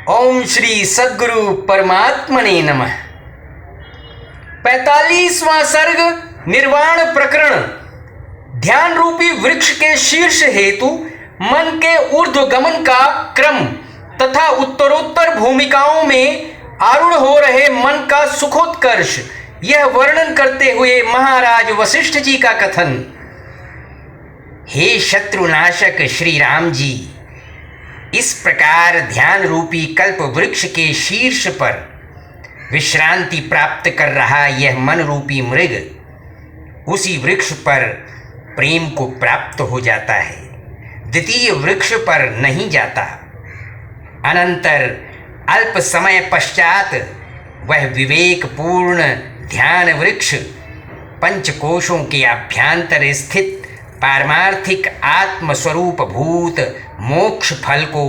ओम श्री सद्गुरु परमात्मने नमः। 45वां सर्ग निर्वाण प्रकरण। ध्यान रूपी वृक्ष के शीर्ष हेतु मन के ऊर्ध्व गमन का क्रम तथा उत्तरोत्तर भूमिकाओं में आरूढ़ हो रहे मन का सुखोत्कर्ष, यह वर्णन करते हुए महाराज वशिष्ठ जी का कथन। हे शत्रुनाशक श्री राम जी, इस प्रकार ध्यान रूपी कल्प वृक्ष के शीर्ष पर विश्रांति प्राप्त कर रहा यह मन रूपी मृग उसी वृक्ष पर प्रेम को प्राप्त हो जाता है, द्वितीय वृक्ष पर नहीं जाता। अनंतर अल्प समय पश्चात वह विवेकपूर्ण ध्यान वृक्ष पंचकोशों के अभ्यंतर स्थित पारमार्थिक आत्मस्वरूप भूत मोक्ष फल को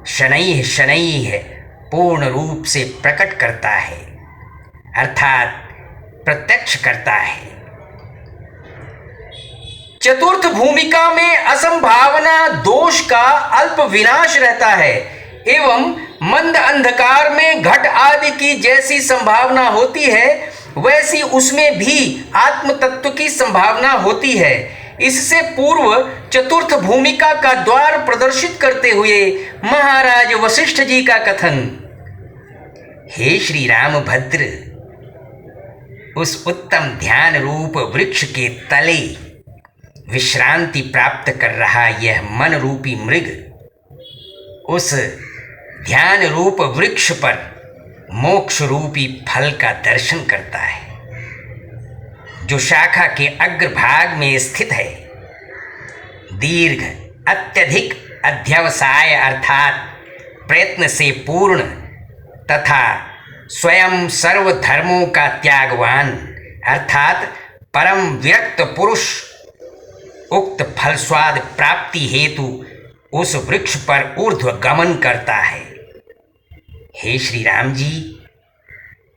शनैः शनैः पूर्ण रूप से प्रकट करता है, अर्थात प्रत्यक्ष करता है। चतुर्थ भूमिका में असंभावना दोष का अल्प विनाश रहता है एवं मंद अंधकार में घट आदि की जैसी संभावना होती है वैसी उसमें भी आत्म तत्व की संभावना होती है। इससे पूर्व चतुर्थ भूमिका का द्वार प्रदर्शित करते हुए महाराज वशिष्ठ जी का कथन। हे श्री रामभद्र, उस उत्तम ध्यान रूप वृक्ष के तले विश्रांति प्राप्त कर रहा यह मन रूपी मृग उस ध्यान रूप वृक्ष पर मोक्ष रूपी फल का दर्शन करता है, जो शाखा के अग्रभाग में स्थित है। दीर्घ अत्यधिक अध्यवसाय अर्थात प्रयत्न से पूर्ण तथा स्वयं सर्व धर्मों का त्यागवान अर्थात परम विरक्त पुरुष उक्त फलस्वाद प्राप्ति हेतु उस वृक्ष पर ऊर्ध्व गमन करता है। हे श्री राम जी,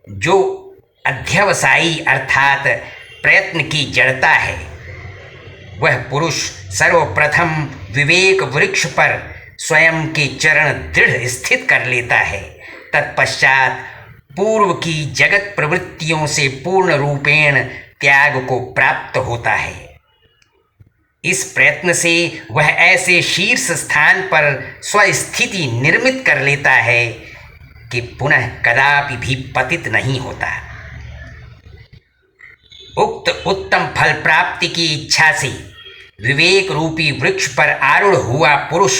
जो अध्यवसायी अर्थात प्रयत्न की जड़ता है वह पुरुष सर्वप्रथम विवेक वृक्ष पर स्वयं के चरण दृढ़ स्थित कर लेता है, तत्पश्चात पूर्व की जगत प्रवृत्तियों से पूर्ण रूपेण त्याग को प्राप्त होता है। इस प्रयत्न से वह ऐसे शीर्ष स्थान पर स्वस्थिति निर्मित कर लेता है कि पुनः कदापि भी पतित नहीं होता। उक्त उत्तम फल प्राप्ति की इच्छा से विवेक रूपी वृक्ष पर आरूढ़ हुआ पुरुष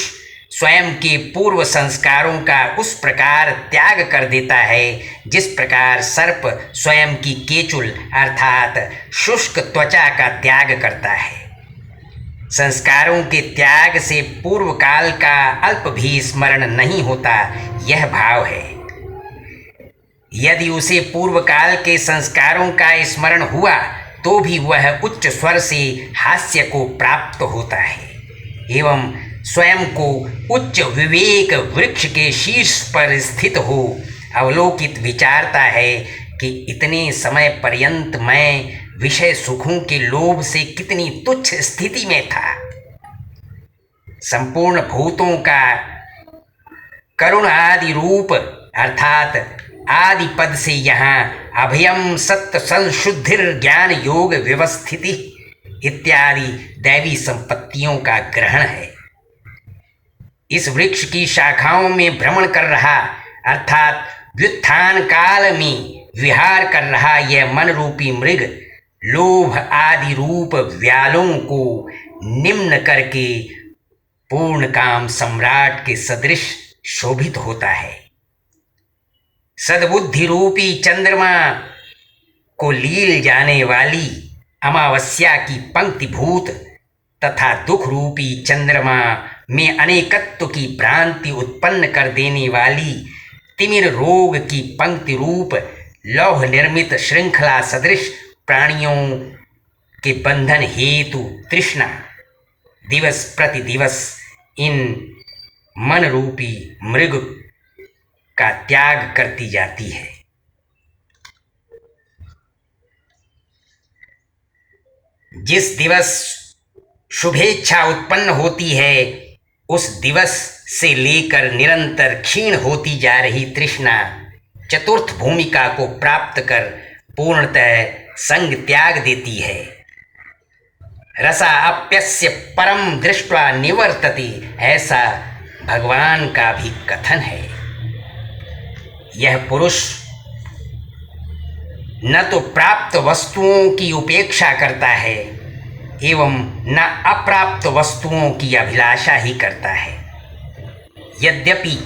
स्वयं के पूर्व संस्कारों का उस प्रकार त्याग कर देता है जिस प्रकार सर्प स्वयं की केचुल अर्थात शुष्क त्वचा का त्याग करता है। संस्कारों के त्याग से पूर्व काल का अल्प भी स्मरण नहीं होता, यह भाव है। यदि उसे पूर्व काल के संस्कारों का स्मरण हुआ तो भी वह उच्च स्वर से हास्य को प्राप्त होता है एवं स्वयं को उच्च विवेक वृक्ष के शीर्ष पर स्थित हो अवलोकित विचारता है कि इतने समय पर्यंत मैं विषय सुखों के लोभ से कितनी तुच्छ स्थिति में था। संपूर्ण भूतों का करुण आदि रूप अर्थात आदि पद से यहाँ अभयम सत्य संशुद्धिर ज्ञान योग व्यवस्थिति इत्यादि दैवी संपत्तियों का ग्रहण है। इस वृक्ष की शाखाओं में भ्रमण कर रहा अर्थात व्युत्थान काल में विहार कर रहा यह मन रूपी मृग लोभ आदि रूप व्यालों को निम्न करके पूर्ण काम सम्राट के सदृश शोभित होता है। सद्बुद्धि रूपी चंद्रमा को लील जाने वाली अमावस्या की पंक्तिभूत तथा दुख रूपी चंद्रमा में अनेकत्व की भ्रांति उत्पन्न कर देने वाली तिमिर रोग की पंक्ति रूप लौह निर्मित श्रृंखला सदृश प्राणियों के बंधन हेतु तृष्णा दिवस प्रति दिवस इन मन रूपी मृग का त्याग करती जाती है। जिस दिवस शुभेच्छा उत्पन्न होती है उस दिवस से लेकर निरंतर क्षीण होती जा रही तृष्णा चतुर्थ भूमिका को प्राप्त कर पूर्णतः संग त्याग देती है। रसा अप्यस्य परम दृष्ट्वा निवर्तते, ऐसा भगवान का भी कथन है। यह पुरुष न तो प्राप्त वस्तुओं की उपेक्षा करता है एवं न अप्राप्त वस्तुओं की अभिलाषा ही करता है। यद्यपि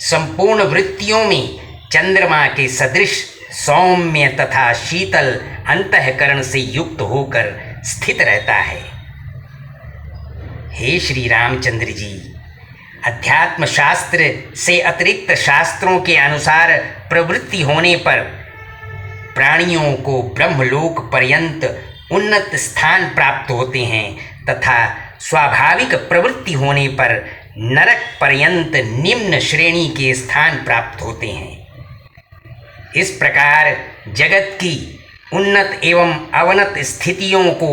संपूर्ण वृत्तियों में चंद्रमा के सदृश सौम्य तथा शीतल अंतःकरण से युक्त होकर स्थित रहता है। हे श्री रामचंद्र जी, अध्यात्म शास्त्र से अतिरिक्त शास्त्रों के अनुसार प्रवृत्ति होने पर प्राणियों को ब्रह्मलोक पर्यंत उन्नत स्थान प्राप्त होते हैं तथा स्वाभाविक प्रवृत्ति होने पर नरक पर्यंत निम्न श्रेणी के स्थान प्राप्त होते हैं। इस प्रकार जगत की उन्नत एवं अवनत स्थितियों को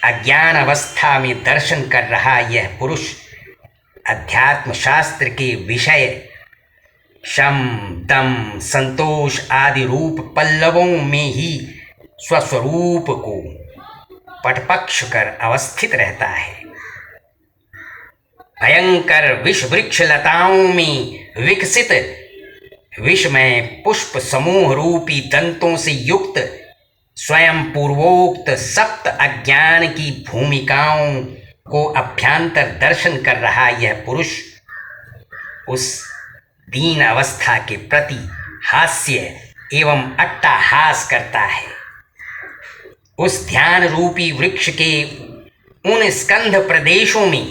अज्ञान अवस्था में दर्शन कर रहा यह पुरुष अध्यात्म शास्त्र के विषय शम दम संतोष आदि रूप पल्लवों में ही स्वस्वरूप को पटपक्ष कर अवस्थित रहता है। भयंकर विष वृक्ष लताओं में विकसित विषमय पुष्प समूह रूपी दंतों से युक्त स्वयं पूर्वोक्त सप्त अज्ञान की भूमिकाओं को अभ्यांतर दर्शन कर रहा यह पुरुष उस दीन अवस्था के प्रति हास्य एवं अट्टहास करता है। उस ध्यान रूपी वृक्ष के उन स्कंध प्रदेशों में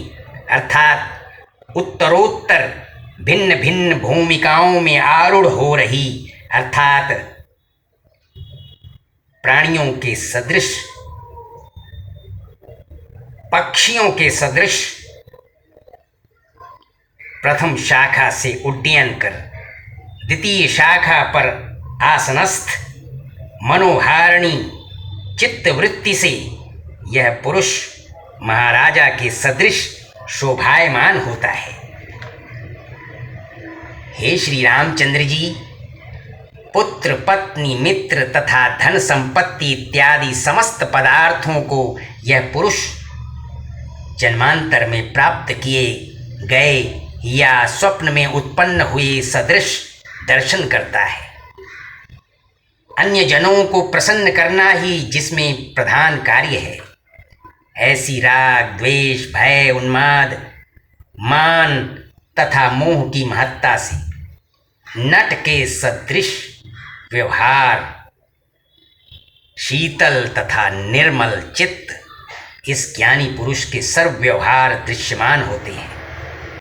अर्थात उत्तरोत्तर भिन्न भिन्न भूमिकाओं में आरूढ़ हो रही अर्थात प्राणियों के सदृश पक्षियों के सदृश प्रथम शाखा से उड्डयन कर द्वितीय शाखा पर आसनस्थ मनोहारिणी चित्त वृत्ति से यह पुरुष महाराजा के सदृश शोभायमान होता है। हे श्री रामचंद्र जी, पुत्र पत्नी मित्र तथा धन संपत्ति इत्यादि समस्त पदार्थों को यह पुरुष जन्मांतर में प्राप्त किए गए या स्वप्न में उत्पन्न हुए सदृश दर्शन करता है। अन्य जनों को प्रसन्न करना ही जिसमें प्रधान कार्य है, ऐसी राग द्वेष भय उन्माद मान तथा मोह की महत्ता से नट के सदृश व्यवहार शीतल तथा निर्मल चित्त इस ज्ञानी पुरुष के सर्व व्यवहार दृश्यमान होते हैं।